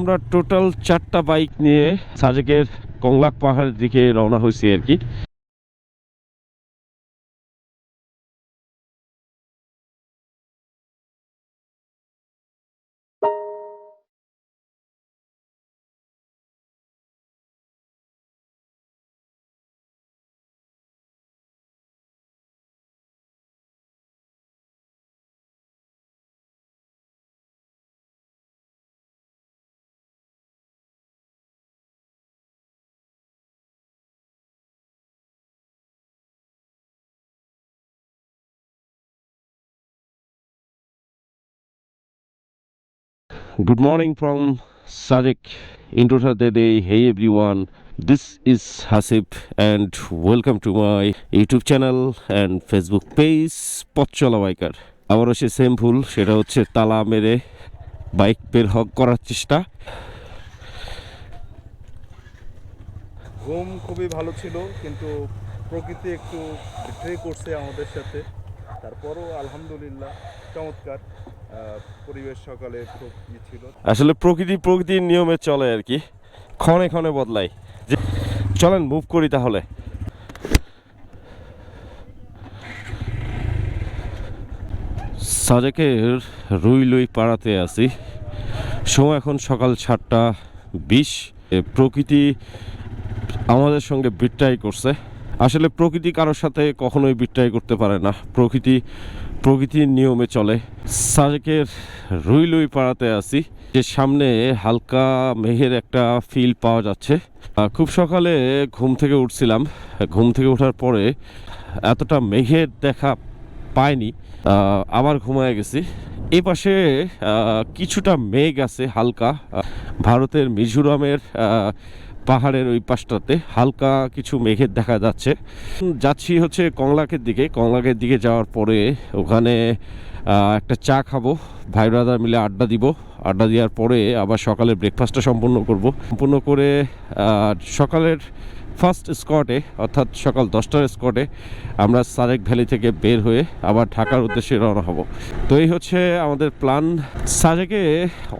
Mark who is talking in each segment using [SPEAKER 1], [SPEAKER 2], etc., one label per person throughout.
[SPEAKER 1] আমরা টোটাল 4টা বাইক নিয়ে সাজেকের কংলাক পাহাড়ের দিকে রওনা হয়েছি আর কি। Good morning from Sajek Introductory Day. Hey everyone, this is Hasib and welcome to my YouTube channel and Facebook page পথচলা বাইকার। আবারও সে সেম ভুল, সেটা হচ্ছে তালা মেরে বাইক বের করার চেষ্টা।
[SPEAKER 2] ঘুম খুবই ভালো ছিল, কিন্তু প্রকৃতি একটু বিট্রে করছে আমাদের সাথে। তারপরও আলহামদুলিল্লাহ চমৎকার পরিবেশ সকালে খুব ছিল।
[SPEAKER 1] আসলে প্রকৃতির নিয়মে চলে আর কি, ক্ষণে ক্ষণে বদলায়। চলেন মুভ করি তাহলে। সাজেকের রুইলুই পাড়াতে আছি, সময় এখন সকাল 7:20। প্রকৃতি আমাদের সঙ্গে বিট্রাই করছে। আসলে প্রকৃতি কারোর সাথে কখনোই বিট্রাই করতে পারে না, প্রকৃতির নিয়মে চলে। সাজেকের রুইলুই পাড়াতে আছি, যে সামনে হালকা মেঘের একটা ফিল পাওয়া যাচ্ছে। খুব সকালে ঘুম থেকে উঠছিলাম, ঘুম থেকে ওঠার পরে এতটা মেঘের দেখা পাইনি, আবার ঘুমায় গেছি। এই পাশে কিছুটা মেঘ আছে হালকা, ভারতের মিজোরামের পাহাড়ের ওই পাশটাতে হালকা কিছু মেঘের দেখা যাচ্ছে। যাচ্ছি হচ্ছে কংলাকের দিকে যাওয়ার পরে ওখানে একটা চা খাবো, ভাই ব্রাদার মিলে আড্ডা দেওয়ার পরে আবার সকালে ব্রেকফাস্টটা সম্পূর্ণ করে সকালের ফার্স্ট স্কটে অর্থাৎ সকাল 10টার স্কটে আমরা সাজেক ভ্যালি থেকে বের হয়ে আবার ঢাকার উদ্দেশ্যে রওনা হব। তো এই হচ্ছে আমাদের প্ল্যান। সাজেকে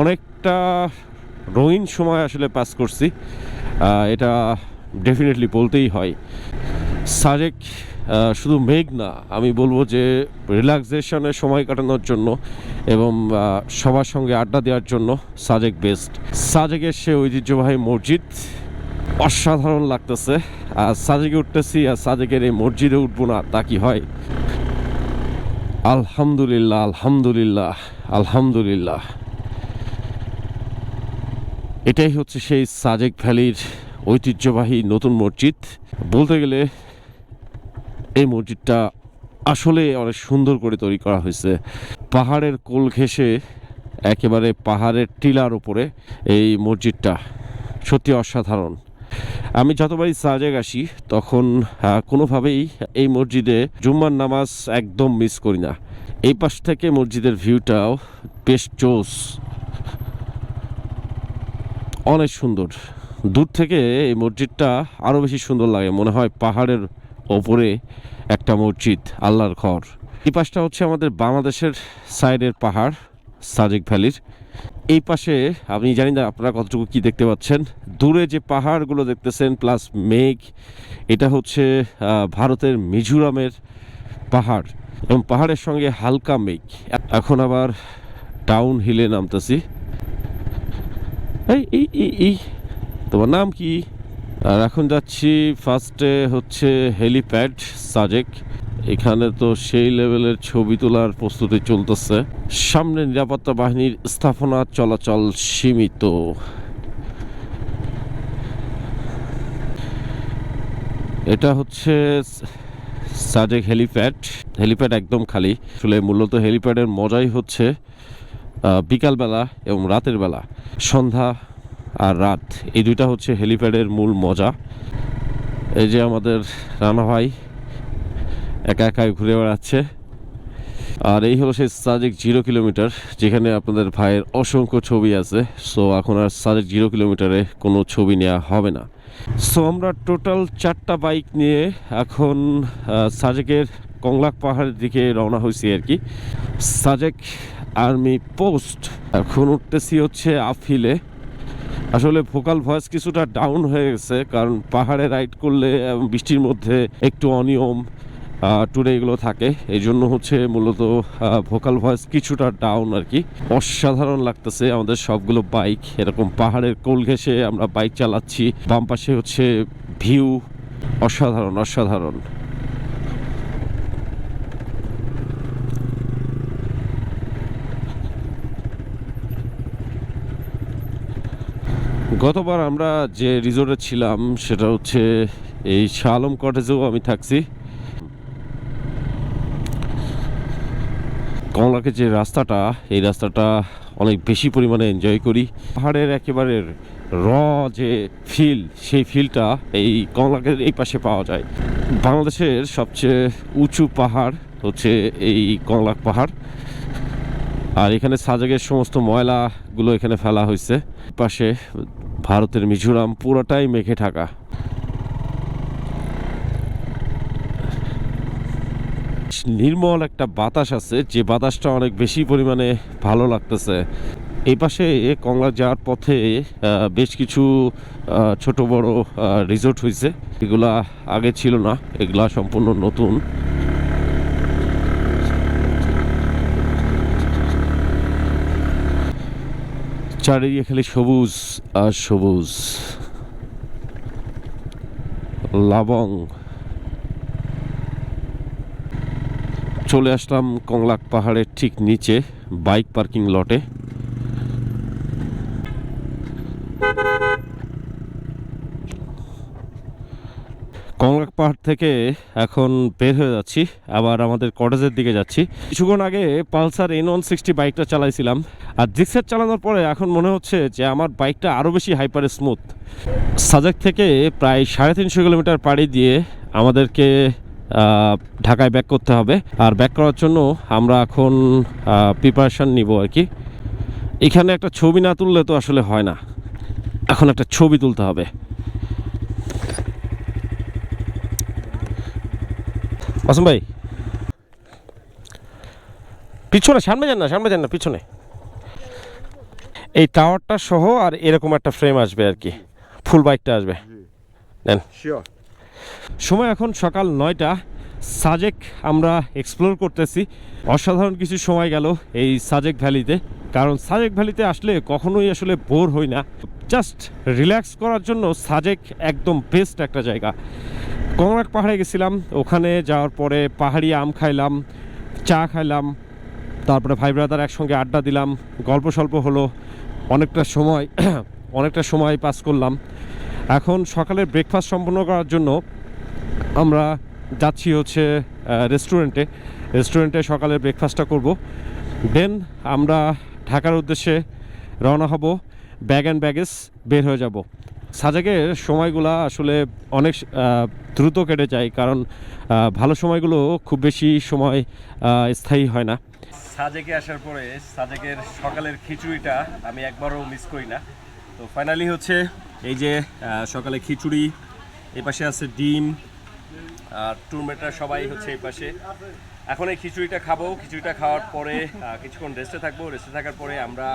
[SPEAKER 1] অনেকটা রঙিন সময় আসলে পাস করছি, এটা ডেফিনেটলি বলতেই হয়। সাজেক শুধু মেঘ না, আমি বলবো যে রিল্যাক্সেশনের সময় কাটানোর জন্য এবং সবার সঙ্গে আড্ডা দেওয়ার জন্য সাজেক বেস্ট। সাজেকের সে ঐতিহ্যবাহী মসজিদ অসাধারণ লাগতেছে। আর সাজেকে উঠতেছি আর সাজেকের এই মসজিদে উঠবো না তা কি হয়? আলহামদুলিল্লাহ আলহামদুলিল্লাহ আলহামদুলিল্লাহ। এটাই হচ্ছে সেই সাজেক ভ্যালির ঐতিহ্যবাহী নতুন মসজিদ। বলতে গেলে এই মসজিদটা আসলে অনেক সুন্দর করে তৈরি করা হয়েছে। পাহাড়ের কোল ঘেঁষে একেবারে পাহাড়ের টিলার উপরে এই মসজিদটা সত্যি অসাধারণ। আমি যতবারই সাজেক আসি তখন কোনোভাবেই এই মসজিদে জুম্মার নামাজ একদম মিস করি না। এই পাশ থেকে মসজিদের ভিউটাও বেশ জোস, অনেক সুন্দর। দূর থেকে এই মসজিদটা আরও বেশি সুন্দর লাগে, মনে হয় পাহাড়ের ওপরে একটা মসজিদ, আল্লাহর ঘর। এই পাশটা হচ্ছে আমাদের বাংলাদেশের সাইডের পাহাড় সাজেক ভ্যালির। এই পাশে আমি জানি না আপনারা কতটুকু কি দেখতে পাচ্ছেন, দূরে যে পাহাড়গুলো দেখতেছেন প্লাস মেঘ, এটা হচ্ছে ভারতের মিজোরামের পাহাড় এবং পাহাড়ের সঙ্গে হালকা মেঘ। এখন আবার ডাউন হিলে নামতেছি। এই তোমার নাম কি? আর এখন যাচ্ছি ফার্স্টে হচ্ছে হেলিপ্যাড সাজেক। এখানে তো সেই লেভেলের ছবি তোলার প্রস্তুতি চলতেছে। সামনে নিরাপত্তা বাহিনীর স্থাপনা, চলাচল সীমিত। এটা হচ্ছে সাজেক হেলিপ্যাড একদম খালি। আসলে মূলত হেলিপ্যাডের মজাই হচ্ছে বিকালবেলা এবং রাতের বেলা, সন্ধ্যা আর রাত, এই দুইটা হচ্ছে হেলিপ্যাডের মূল মজা। এই যে আমাদের রানা ভাই একা একাই ঘুরে বেড়াচ্ছে। আর এই হলো সেই সাজেক 0 কিলোমিটার, যেখানে আপনাদের ভাইয়ের অসংখ্য ছবি আছে। সো এখন আর সাজেক 0 কিলোমিটারে কোনো ছবি নেওয়া হবে না। সো আমরা টোটাল 4টা বাইক নিয়ে এখন সাজেকের কংলাক পাহাড়ের দিকে রওনা হয়েছি আর কি। Sajek army post. এখন উঠতেছি হচ্ছে আপ হিলে। আসলে ভোকাল ভয়েস কিছুটা ডাউন হয়ে গেছে, কারণ পাহাড়ে রাইড করলে বৃষ্টির মধ্যে একটু অনিয়ম ট্যুরে এগুলো থাকে, এই জন্য হচ্ছে মূলত ভোকাল ভয়েস কিছুটা ডাউন আর কি। অসাধারণ লাগতেছে আমাদের সবগুলো বাইক, এরকম পাহাড়ের কোল ঘেঁষে আমরা বাইক চালাচ্ছি, বাম পাশে হচ্ছে ভিউ, অসাধারণ অসাধারণ। গতবার আমরা যে রিসোর্টে ছিলাম সেটা হচ্ছে এই শাহ আলম কটেজেও আমি থাকছি। কংলাকে যে রাস্তাটা, এই রাস্তাটা অনেক বেশি পরিমাণে এনজয় করি। পাহাড়ের একেবারে র যে ফিল, সেই ফিলটা এই কংলাকের এই পাশে পাওয়া যায়। বাংলাদেশের সবচেয়ে উঁচু পাহাড় হচ্ছে এই কংলাক পাহাড়, আর এখানে সাজেকের সমস্ত ময়লাগুলো এখানে ফেলা হয়েছে। পাশে ভারতের মিজোরাম পুরোটাই মেঘে ঢাকা। নির্মল একটা বাতাস আছে, যে বাতাসটা অনেক বেশি পরিমাণে ভালো লাগতেছে। এই পাশে কংলা যাওয়ার পথে বেশ কিছু ছোট বড় রিসোর্ট হয়েছে, এগুলা আগে ছিল না, এগুলা সম্পূর্ণ নতুন। চারিদিকে খালি সবুজ আর সবুজ। লাবং চলে আসলাম কংলাক পাহাড়ের ঠিক নিচে বাইক পার্কিং লটে। কংলাক পাহাড় থেকে এখন বের হয়ে যাচ্ছি, আবার আমাদের কটেজের দিকে যাচ্ছি। কিছুক্ষণ আগে পালসার N160 বাইকটা চালাইছিলাম, আর জিক্সার চালানোর পরে এখন মনে হচ্ছে যে আমার বাইকটা আরও বেশি হাইপার স্মুথ। সাজেক থেকে প্রায় 350 কিলোমিটার পাড়ি দিয়ে আমাদেরকে ঢাকায় ব্যাক করতে হবে, আর ব্যাক করার জন্য আমরা এখন প্রিপারেশান নিব আর কি। এখানে একটা ছবি না তুললে তো আসলে হয় না, এখন একটা ছবি তুলতে হবে। আসম ভাই, পিছনে, সামনে যান না, সামনে যান না, পিছনে। এই টাওয়ারটা সহ আর এরকম একটা ফ্রেম আসবে আর কি, ফুল বাইকটা আসবে। নেন। সময় এখন সকাল 9টা। সাজেক আমরা এক্সপ্লোর করতেছি। অসাধারণ কিছু সময় গেল এই সাজেক ভ্যালিতে, কারণ সাজেক ভ্যালিতে আসলে কখনোই আসলে বোর হই না। জাস্ট রিল্যাক্স করার জন্য সাজেক একদম বেস্ট একটা জায়গা। কংলাক পাহাড়ে গেছিলাম, ওখানে যাওয়ার পরে পাহাড়ি আম খাইলাম, চা খাইলাম, তারপরে ভাই ব্রাদার একসঙ্গে আড্ডা দিলাম, গল্প সল্প হলো, অনেকটা সময় পাস করলাম। এখন সকালের ব্রেকফাস্ট সম্পন্ন করার জন্য আমরা যাচ্ছি হচ্ছে রেস্টুরেন্টে সকালের ব্রেকফাস্টটা করব। দেন আমরা ঢাকার উদ্দেশ্যে রওনা হব, ব্যাগ অ্যান্ড ব্যাগেজ বের হয়ে যাব। সাজেকের সময়গুলো আসলে অনেক দ্রুত কেটে যায়, কারণ ভালো সময়গুলো খুব বেশি সময় স্থায়ী হয় না।
[SPEAKER 3] সাজেকে আসার পরে সাজেকের সকালের খিচুড়িটা আমি একবারও মিস করি না। তো ফাইনালি হচ্ছে এই যে সকালে খিচুড়ি, এই পাশে আছে ডিম, আর টুরমেটরা সবাই হচ্ছে এই পাশে। এখন এই খিচুড়িটা খাবো, খিচুড়িটা খাওয়ার পরে কিছুক্ষণ রেস্টে থাকবো। রেস্টে থাকার পরে আমরা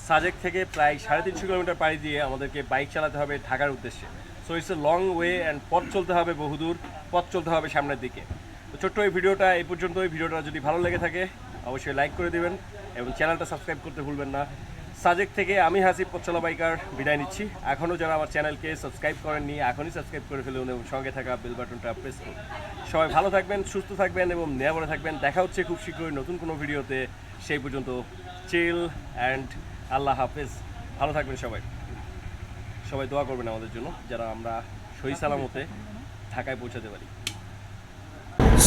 [SPEAKER 3] সাজেক থেকে প্রায় 350 কিলোমিটার পাড়ি দিয়ে আমাদেরকে বাইক চালাতে হবে ঢাকার উদ্দেশ্যে। So it's a long way and পথ চলতে হবে বহুদূর, পথ চলতে হবে সামনের দিকে। তো ছোট্ট এই ভিডিওটা এই পর্যন্ত। এই ভিডিওটা যদি ভালো লেগে থাকে অবশ্যই লাইক করে দেবেন এবং চ্যানেলটা সাবস্ক্রাইব করতে ভুলবেন না। সাজেক থেকে আমি হাসিব পথচলা বাইকার বিদায় নিচ্ছি। এখনও যারা আমার চ্যানেলকে সাবস্ক্রাইব করেননি এখনই সাবস্ক্রাইব করে ফেলুন এবং সঙ্গে থাকা বেল বাটনটা প্রেস করুন। সবাই ভালো থাকবেন, সুস্থ থাকবেন এবং নিরাপদে থাকবেন। দেখা হচ্ছে খুব শীঘ্রই নতুন কোনো ভিডিওতে। সেই পর্যন্ত চিল অ্যান্ড আল্লাহ হাফেজ। ভালো থাকবেন সবাই। সবাই দোয়া করবেন আমাদের জন্য, যারা আমরা সহি সালামতে ঢাকায় পৌঁছাতে পারি।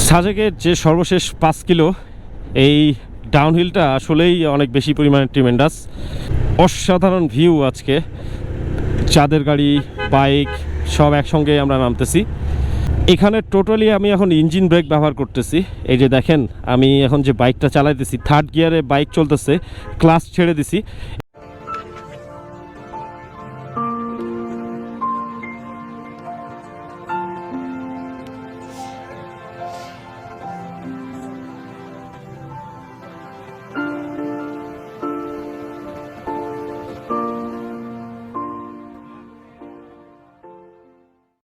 [SPEAKER 1] সাজেকের যে সর্বশেষ 5 কিলো, এই ডাউনহিলটা আসলেই অনেক বেশি পরিমাণে ট্রিমেন্ডাস। অসাধারণ ভিউ আজকে, চাঁদের গাড়ি, বাইক সব একসঙ্গে আমরা নামতেছি। এখানে টোটালি আমি এখন ইঞ্জিন ব্রেক ব্যবহার করতেছি। এই যে দেখেন, আমি এখন যে বাইকটা চালাইতেছি 3rd গিয়ারে বাইক চলতেছে, ক্লাচ ছেড়ে দিছি।